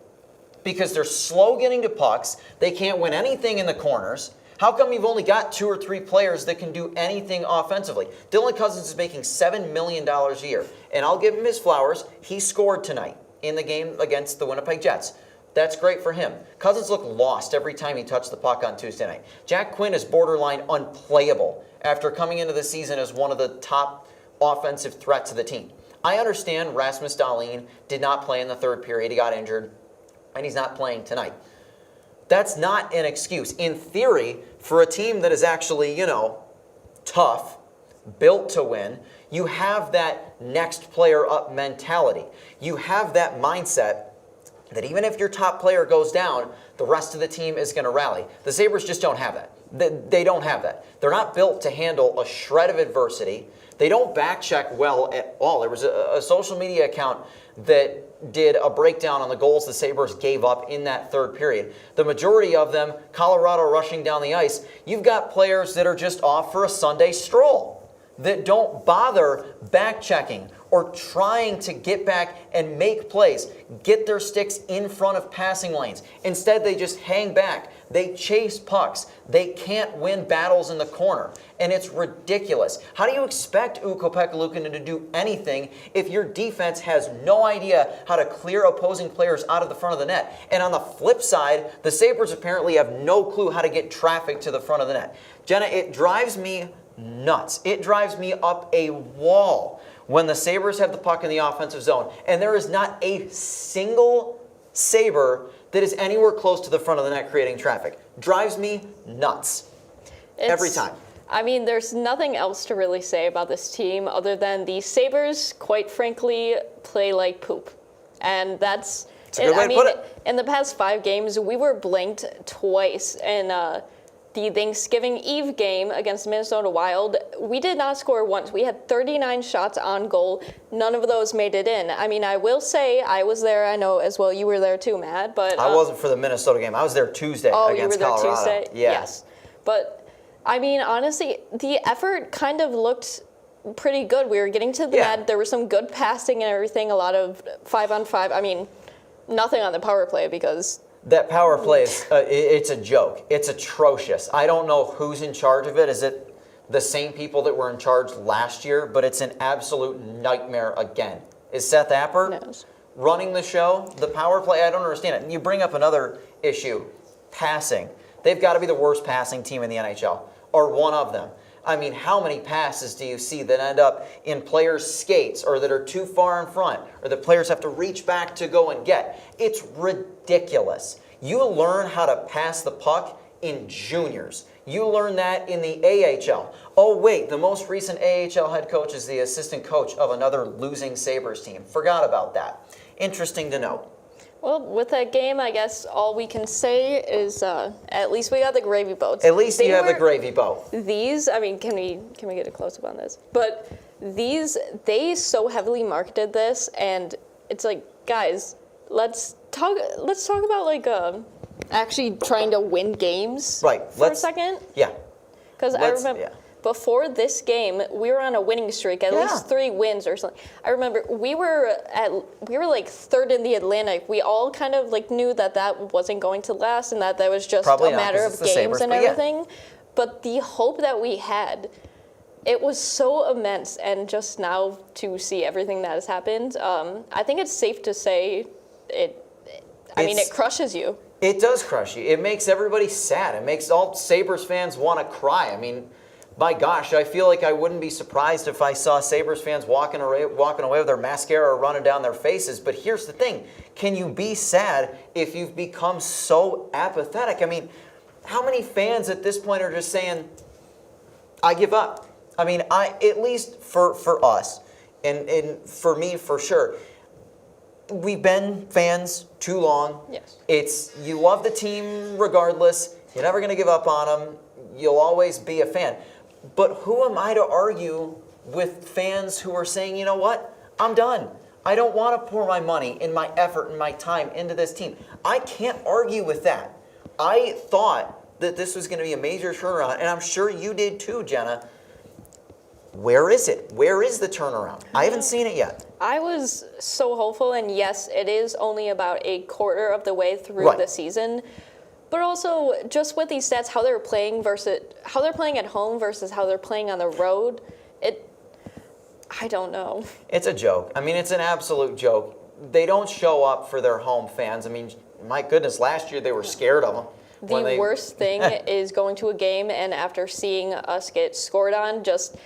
S1: because they're slow getting to pucks. They can't win anything in the corners. How come you've only got 2 or 3 players that can do anything offensively? Dylan Cousins is making $7 million a year. And I'll give him his flowers. He scored tonight in the game against the Winnipeg Jets. That's great for him. Cousins looked lost every time he touched the puck on Tuesday night. Jack Quinn is borderline unplayable after coming into the season as one of the top offensive threats of the team. I understand Rasmus Dahlin did not play in the third period. He got injured, and he's not playing tonight. That's not an excuse. In theory, for a team that is actually, tough, built to win, you have that next player up mentality. You have that mindset that even if your top player goes down, the rest of the team is going to rally. The Sabres just don't have that. They don't have that. They're not built to handle a shred of adversity. They don't back check well at all. There was a social media account that did a breakdown on the goals the Sabres gave up in that third period. The majority of them, Colorado rushing down the ice. You've got players that are just off for a Sunday stroll, that don't bother back checking or trying to get back and make plays, get their sticks in front of passing lanes. Instead, they just hang back. They chase pucks. They can't win battles in the corner. And it's ridiculous. How do you expect Ukko-Pekka Luukkonen to do anything if your defense has no idea how to clear opposing players out of the front of the net? And on the flip side, the Sabres apparently have no clue how to get traffic to the front of the net. Jenna, it drives me nuts. It drives me up a wall when the Sabres have the puck in the offensive zone, and there is not a single Sabre that is anywhere close to the front of the net creating traffic. Drives me nuts. Every time.
S17: I mean, there's nothing else to really say about this team other than the Sabres, quite frankly, play like poop. And that's...
S1: It's a good way to put it.
S17: In the past 5 games, we were blanked twice in the Thanksgiving Eve game against Minnesota Wild. We did not score once. We had 39 shots on goal. None of those made it in. I mean, I will say I was there. I know as well you were there too, Matt. But
S1: I wasn't for the Minnesota game. I was there Tuesday against Colorado.
S17: Oh, you were there Tuesday?
S1: Yeah.
S17: Yes. But, I mean, honestly, the effort kind of looked pretty good. We were getting to the net. There was some good passing and everything, a lot of 5-on-5. I mean, nothing on the power play because...
S1: That power play is it's a joke. It's atrocious. I don't know who's in charge of it. Is it the same people that were in charge last year? But it's an absolute nightmare again. Is Seth Appert running the show? The power play, I don't understand it. And you bring up another issue, passing. They've got to be the worst passing team in the NHL, or one of them. I mean, how many passes do you see that end up in players' skates or that are too far in front or that players have to reach back to go and get? It's ridiculous. You learn how to pass the puck in juniors. You learn that in the AHL. Oh, wait, the most recent AHL head coach is the assistant coach of another losing Sabres team. Forgot about that. Interesting to know.
S17: Well, with that game, I guess all we can say is at least we got the gravy boats.
S1: At least you have the gravy boat.
S17: These, I mean, can we get a close-up on this? But these, they so heavily marketed this, and it's like, guys, let's talk about like actually trying to win games for a second.
S1: Yeah.
S17: Because I remember before this game, we were on a winning streak, at least 3 wins or something. I remember we were like 3rd in the Atlantic. We all kind of like knew that wasn't going to last and that was just a matter of games Sabres, and everything. But the hope that we had, it was so immense. And just now to see everything that has happened, I think it's safe to say it crushes you.
S1: It does crush you. It makes everybody sad. It makes all Sabres fans want to cry. I mean, my gosh, I feel like I wouldn't be surprised if I saw Sabres fans walking away with their mascara running down their faces. But here's the thing. Can you be sad if you've become so apathetic? I mean, how many fans at this point are just saying, I give up? I mean, at least for us, and for me for sure, we've been fans too long.
S17: Yes.
S1: You love the team regardless. You're never going to give up on them. You'll always be a fan. But who am I to argue with fans who are saying, you know what, I'm done. I don't want to pour my money and my effort and my time into this team. I can't argue with that. I thought that this was going to be a major turnaround, and I'm sure you did too, Jenna. Where is it? Where is the turnaround? I haven't seen it yet.
S17: I was so hopeful, and yes, it is only about a quarter of the way through the season. But also, just with these stats, how they're playing at home versus how they're playing on the road, I don't know.
S1: It's a joke. I mean, it's an absolute joke. They don't show up for their home fans. I mean, my goodness, last year they were scared of them.
S17: The worst thing is going to a game and after seeing us get scored on, just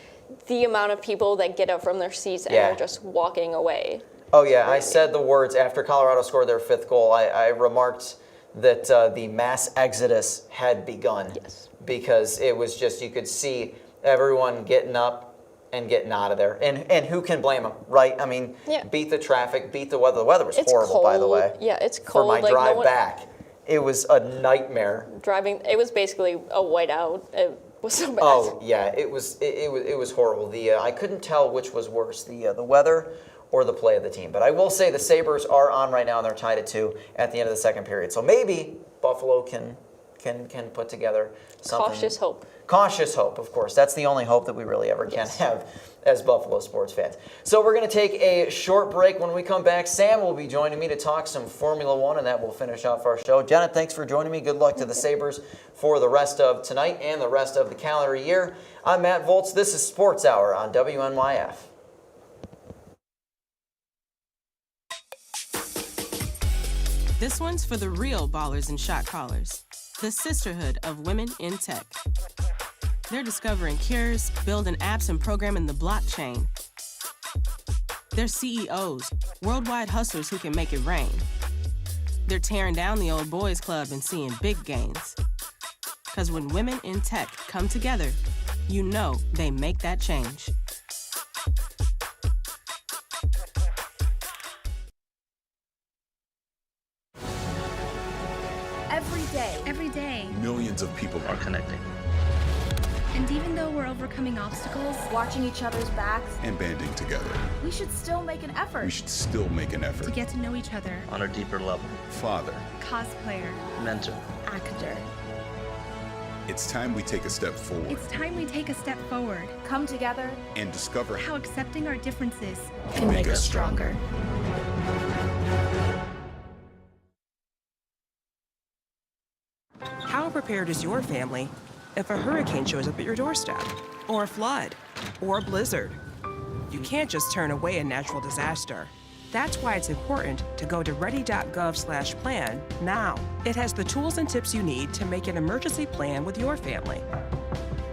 S17: the amount of people that get up from their seats and are just walking away.
S1: Oh, yeah. I said the words after Colorado scored their 5th goal. I remarked that the mass exodus had begun.
S17: Yes.
S1: Because it was just, you could see everyone getting up and getting out of there. And who can blame them, right? I mean, beat the traffic, beat the weather. The weather was horrible, by the way.
S17: Yeah, it's cold.
S1: For my drive back, it was a nightmare.
S17: It was basically a whiteout. It was so bad.
S1: Oh, yeah, it was horrible. I couldn't tell which was worse, the weather or the play of the team. But I will say the Sabres are on right now, and they're tied at 2 at the end of the second period. So maybe Buffalo can put together something.
S17: Cautious hope.
S1: Cautious hope, of course. That's the only hope that we really ever can have as Buffalo sports fans. So we're going to take a short break. When we come back, Sam will be joining me to talk some Formula One, and that will finish off our show. Jenna, thanks for joining me. Good luck to the Sabres for the rest of tonight and the rest of the calendar year. I'm Matt Volz. This is Sports Hour on WNYF.
S18: This one's for the real ballers and shot callers, the Sisterhood of Women in Tech. They're discovering cures, building apps, and programming the blockchain. They're CEOs, worldwide hustlers who can make it rain. They're tearing down the old boys club and seeing big gains. Because when women in tech come together, you know they make that change.
S19: Every day.
S20: Millions of people are connecting.
S19: And even though we're overcoming obstacles, watching each other's backs,
S20: And banding together.
S19: we should still make an effort
S20: We should still make an effort.
S19: to get to know each other.
S20: On a deeper level. Father.
S19: Cosplayer,
S20: Mentor.
S19: actor.
S20: It's time we take a step forward
S19: It's time we take a step forward. Come together.
S20: and discover
S19: How accepting our differences
S20: can make us stronger.
S18: How prepared is your family if a hurricane shows up at your doorstep, or a flood, or a blizzard? You can't just turn away a natural disaster. That's why it's important to go to ready.gov/plan now. It has the tools and tips you need to make an emergency plan with your family.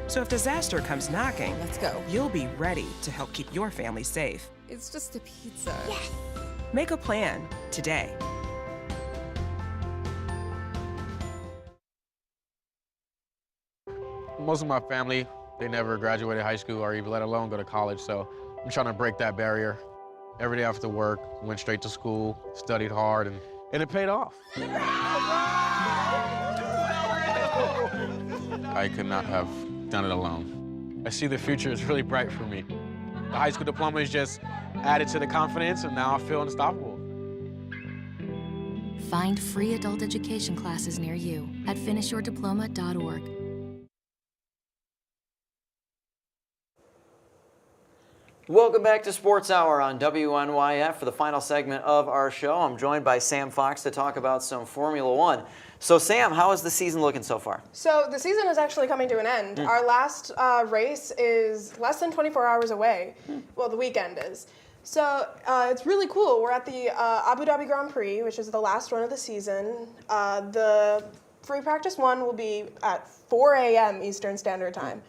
S18: So if disaster comes knocking, let's go. You'll be ready to help keep your family safe.
S21: It's just a pizza.
S18: Yes. Make a plan today.
S4: Most of my family, they never graduated high school or even let alone go to college, so I'm trying to break that barrier. Every day after work, went straight to school, studied hard, and it paid off. I could not have done it alone. I see the future is really bright for me. The high school diploma is just added to the confidence, and now I feel unstoppable.
S5: Find free adult education classes near you at finishyourdiploma.org.
S1: Welcome back to Sports Hour on WNYF for the final segment of our show. I'm joined by Sam Fox to talk about some Formula One. So Sam, how is the season looking so far?
S22: So the season is actually coming to an end. Our last race is less than 24 hours away. Well, the weekend is. So it's really cool. We're at the Abu Dhabi Grand Prix, which is the last one of the season. The free practice one will be at 4 a.m. Eastern Standard Time,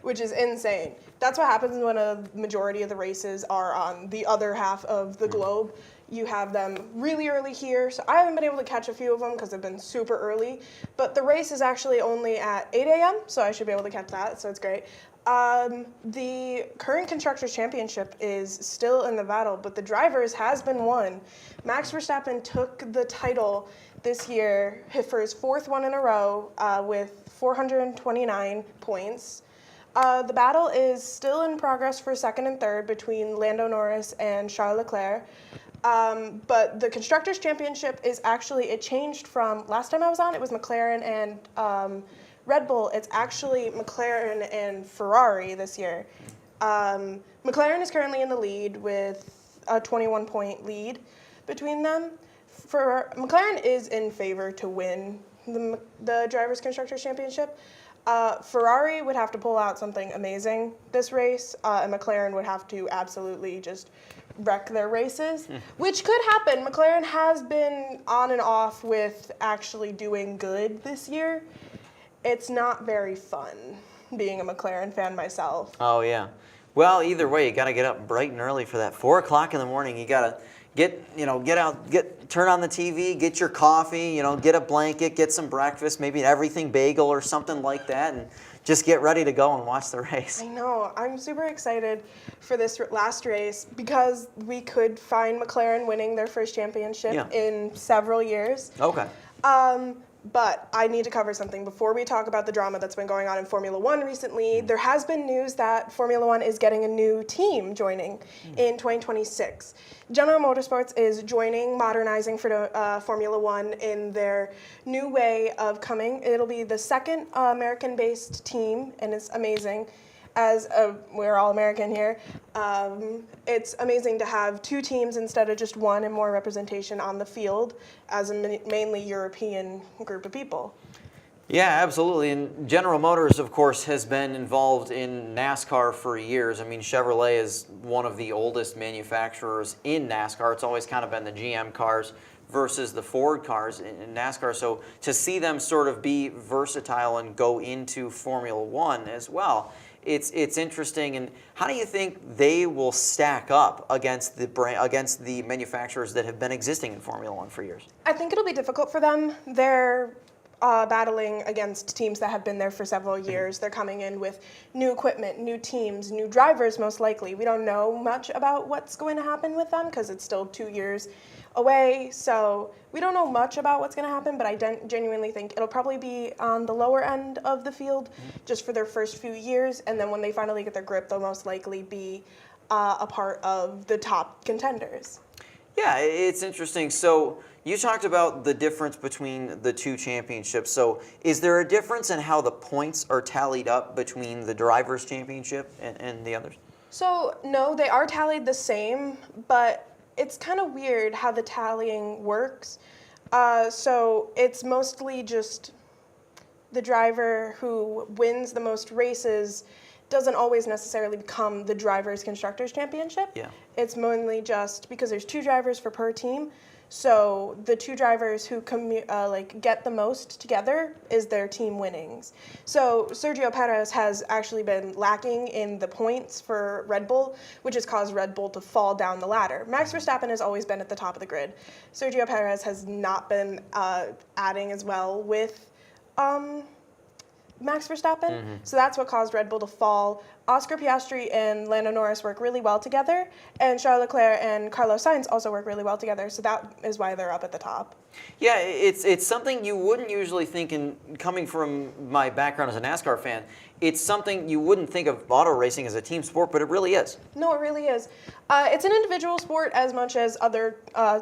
S22: which is insane. That's what happens when a majority of the races are on the other half of the globe. You have them really early here. So I haven't been able to catch a few of them because they've been super early. But the race is actually only at 8 a.m., so I should be able to catch that, so it's great. The current Constructors' Championship is still in the battle, but the drivers has been won. Max Verstappen took the title this year for his 4th one in a row with 429 points. The battle is still in progress for 2nd and 3rd between Lando Norris and Charles Leclerc. But the Constructors' Championship is actually, it changed from, last time I was on, it was McLaren and Red Bull. It's actually McLaren and Ferrari this year. McLaren is currently in the lead with a 21-point lead between them. McLaren is in favor to win the Drivers' Constructors' Championship. Ferrari would have to pull out something amazing this race, and McLaren would have to absolutely just wreck their races, which could happen. McLaren has been on and off with actually doing good this year. It's not very fun being a McLaren fan myself.
S1: Oh, yeah. Well, either way, you got to get up bright and early for that. 4 o'clock in the morning, you got to turn on the TV, get your coffee, get a blanket, get some breakfast, maybe an everything bagel or something like that, and just get ready to go and watch the race.
S22: I know. I'm super excited for this last race because we could find McLaren winning their first championship in several years.
S1: Okay.
S22: But I need to cover something before we talk about the drama that's been going on in Formula One recently. There has been news that Formula One is getting a new team joining in 2026. General Motorsports is modernizing for Formula One in their new way of coming. It'll be the second American-based team, and it's amazing. As we're all American here, it's amazing to have 2 teams instead of just one and more representation on the field as a mainly European group of people.
S1: Yeah, absolutely. And General Motors, of course, has been involved in NASCAR for years. I mean, Chevrolet is one of the oldest manufacturers in NASCAR. It's always kind of been the GM cars versus the Ford cars in NASCAR. So to see them sort of be versatile and go into Formula One as well, it's interesting. And how do you think they will stack up against the manufacturers that have been existing in Formula One for years?
S22: I think it'll be difficult for them. They're battling against teams that have been there for several years. They're coming in with new equipment, new teams, new drivers most likely. We don't know much about what's going to happen with them because it's still 2 years away, so we don't know much about what's going to happen, but I genuinely think it'll probably be on the lower end of the field just for their first few years, and then when they finally get their grip, they'll most likely be a part of the top contenders.
S1: Yeah, it's interesting. So you talked about the difference between the 2 championships. So is there a difference in how the points are tallied up between the Drivers' Championship and the others?
S22: So no, they are tallied the same, but it's kind of weird how the tallying works. So it's mostly just the driver who wins the most races doesn't always necessarily become the Drivers' Constructors' Championship.
S1: Yeah.
S22: It's mainly just because there's 2 drivers per team. So the 2 drivers who get the most together is their team winnings. So Sergio Perez has actually been lacking in the points for Red Bull, which has caused Red Bull to fall down the ladder. Max Verstappen has always been at the top of the grid. Sergio Perez has not been adding as well with Max Verstappen, so that's what caused Red Bull to fall. Oscar Piastri and Lando Norris work really well together, and Charles Leclerc and Carlos Sainz also work really well together, so that is why they're up at the top.
S1: Yeah, it's something you wouldn't usually think, coming from my background as a NASCAR fan, it's something you wouldn't think of auto racing as a team sport, but it really is.
S22: No, it really is. It's an individual sport as much as other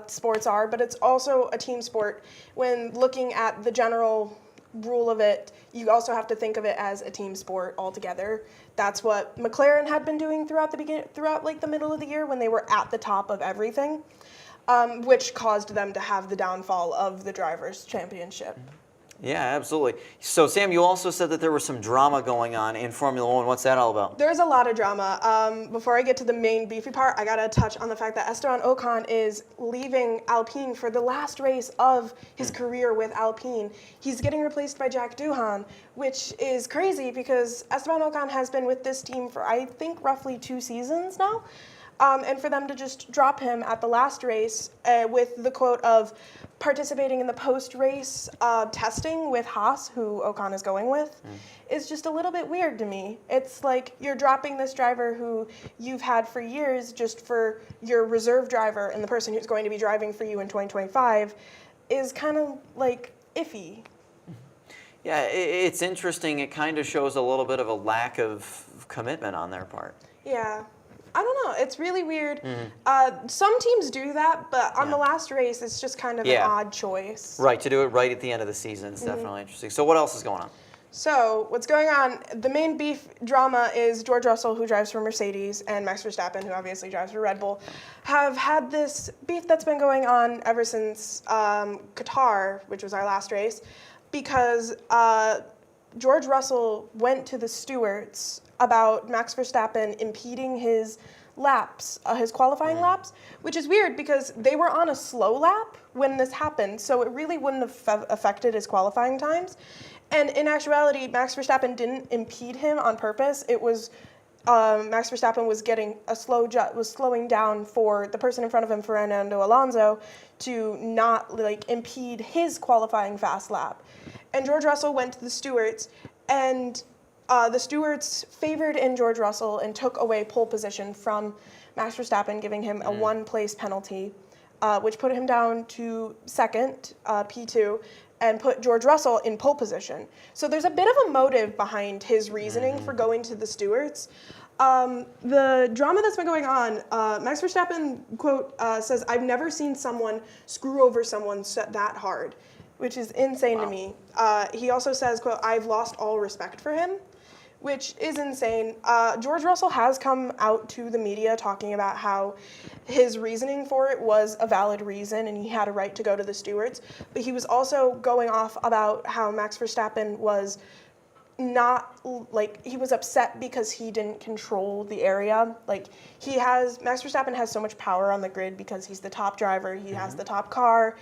S22: sports are, but it's also a team sport. When looking at the general rule of it, you also have to think of it as a team sport altogether. That's what McLaren had been doing throughout the middle of the year when they were at the top of everything, which caused them to have the downfall of the Drivers' Championship.
S1: Yeah, absolutely. So, Sam, you also said that there was some drama going on in Formula One. What's that all about?
S22: There's a lot of drama. Before I get to the main beefy part, I gotta touch on the fact that Esteban Ocon is leaving Alpine for the last race of his career with Alpine. He's getting replaced by Jack Doohan, which is crazy because Esteban Ocon has been with this team for, I think, roughly 2 seasons now. And for them to just drop him at the last race with the quote of participating in the post-race testing with Haas, who Ocon is going with, is just a little bit weird to me. It's like you're dropping this driver who you've had for years just for your reserve driver, and the person who's going to be driving for you in 2025 is kind of like iffy.
S1: Yeah, it's interesting. It kind of shows a little bit of a lack of commitment on their part.
S22: Yeah. I don't know. It's really weird. Some teams do that, but on the last race, it's just kind of an odd choice.
S1: Right, to do it right at the end of the season is definitely interesting. So what else is going on?
S22: So what's going on? The main beef drama is George Russell, who drives for Mercedes, and Max Verstappen, who obviously drives for Red Bull, have had this beef that's been going on ever since Qatar, which was our last race, because George Russell went to the stewards about Max Verstappen impeding his laps, his qualifying laps, which is weird because they were on a slow lap when this happened, so it really wouldn't have affected his qualifying times. And in actuality, Max Verstappen didn't impede him on purpose. It was Max Verstappen was getting was slowing down for the person in front of him, Fernando Alonso, to not impede his qualifying fast lap. And George Russell went to the stewards, and the stewards favored in George Russell and took away pole position from Max Verstappen, giving him a one-place penalty, which put him down to second, P2, and put George Russell in pole position. So there's a bit of a motive behind his reasoning for going to the stewards. The drama that's been going on, Max Verstappen, quote, says, "I've never seen someone screw over someone that hard," which is insane to me. He also says, quote, "I've lost all respect for him," which is insane. George Russell has come out to the media talking about how his reasoning for it was a valid reason and he had a right to go to the stewards, but he was also going off about how Max Verstappen was he was upset because he didn't control the area. Max Verstappen has so much power on the grid because he's the top driver, he has the top car.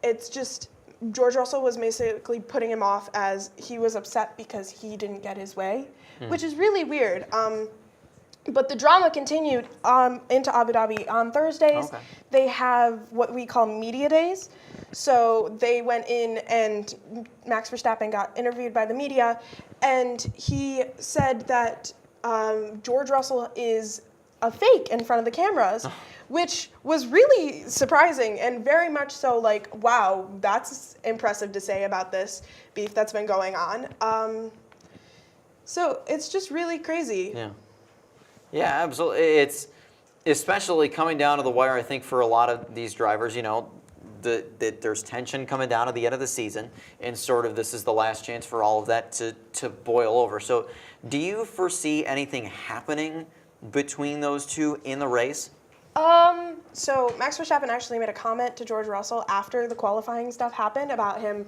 S22: It's just, George Russell was basically putting him off as he was upset because he didn't get his way, which is really weird. But the drama continued into Abu Dhabi. On Thursdays, they have what we call media days. So they went in and Max Verstappen got interviewed by the media, and he said that George Russell is a fake in front of the cameras, which was really surprising and very much so wow, that's impressive to say about this beef that's been going on. So it's just really crazy.
S1: Yeah, absolutely. It's especially coming down to the wire, I think, for a lot of these drivers, that there's tension coming down at the end of the season, and sort of this is the last chance for all of that to boil over. So do you foresee anything happening between those two in the race?
S22: So Max Verstappen actually made a comment to George Russell after the qualifying stuff happened about him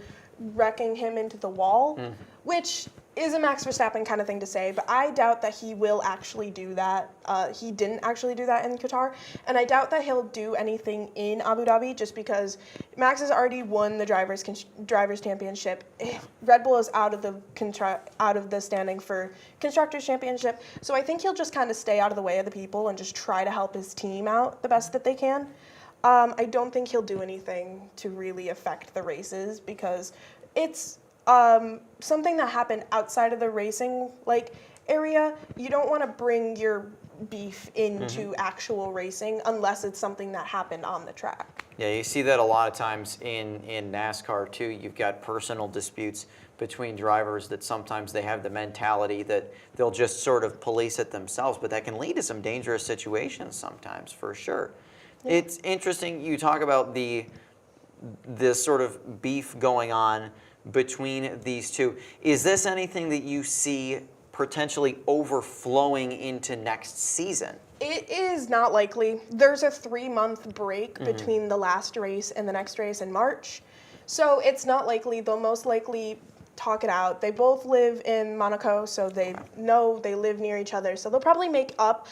S22: wrecking him into the wall, which is a Max Verstappen kind of thing to say, but I doubt that he will actually do that. He didn't actually do that in Qatar, and I doubt that he'll do anything in Abu Dhabi just because Max has already won the drivers championship. Red Bull is out of the standing for constructors championship, so I think he'll just kind of stay out of the way of the people and just try to help his team out the best that they can. I don't think he'll do anything to really affect the races because it's something that happened outside of the racing area. You don't want to bring your beef into actual racing unless it's something that happened on the track.
S1: Yeah, you see that a lot of times in NASCAR too. You've got personal disputes between drivers that sometimes they have the mentality that they'll just sort of police it themselves, but that can lead to some dangerous situations sometimes, for sure. Yeah. It's interesting you talk about this sort of beef going on between these two. Is this anything that you see potentially overflowing into next season?
S22: It is not likely. There's a 3-month break between the last race and the next race in March. So it's not likely. They'll most likely talk it out. They both live in Monaco, so they know they live near each other. So they'll probably make up.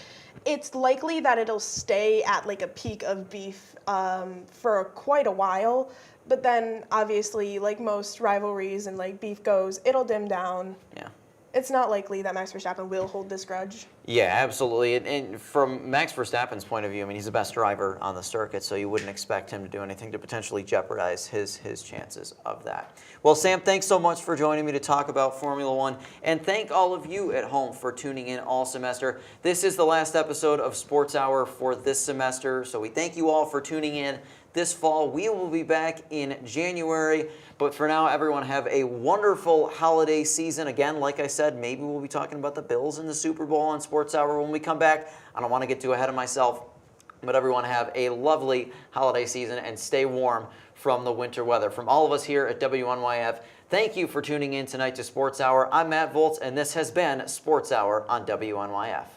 S22: It's likely that it'll stay at a peak of beef for quite a while. But then, obviously, like most rivalries and beef goes, it'll dim down.
S1: Yeah.
S22: It's not likely that Max Verstappen will hold this grudge.
S1: Yeah, absolutely. And from Max Verstappen's point of view, I mean, he's the best driver on the circuit, so you wouldn't expect him to do anything to potentially jeopardize his chances of that. Well, Sam, thanks so much for joining me to talk about Formula One, and thank all of you at home for tuning in all semester. This is the last episode of Sports Hour for this semester, so we thank you all for tuning in. This fall, we will be back in January. But for now, everyone have a wonderful holiday season. Again, like I said, maybe we'll be talking about the Bills and the Super Bowl on Sports Hour when we come back. I don't want to get too ahead of myself, but everyone have a lovely holiday season and stay warm from the winter weather. From all of us here at WNYF, thank you for tuning in tonight to Sports Hour. I'm Matt Volz, and this has been Sports Hour on WNYF.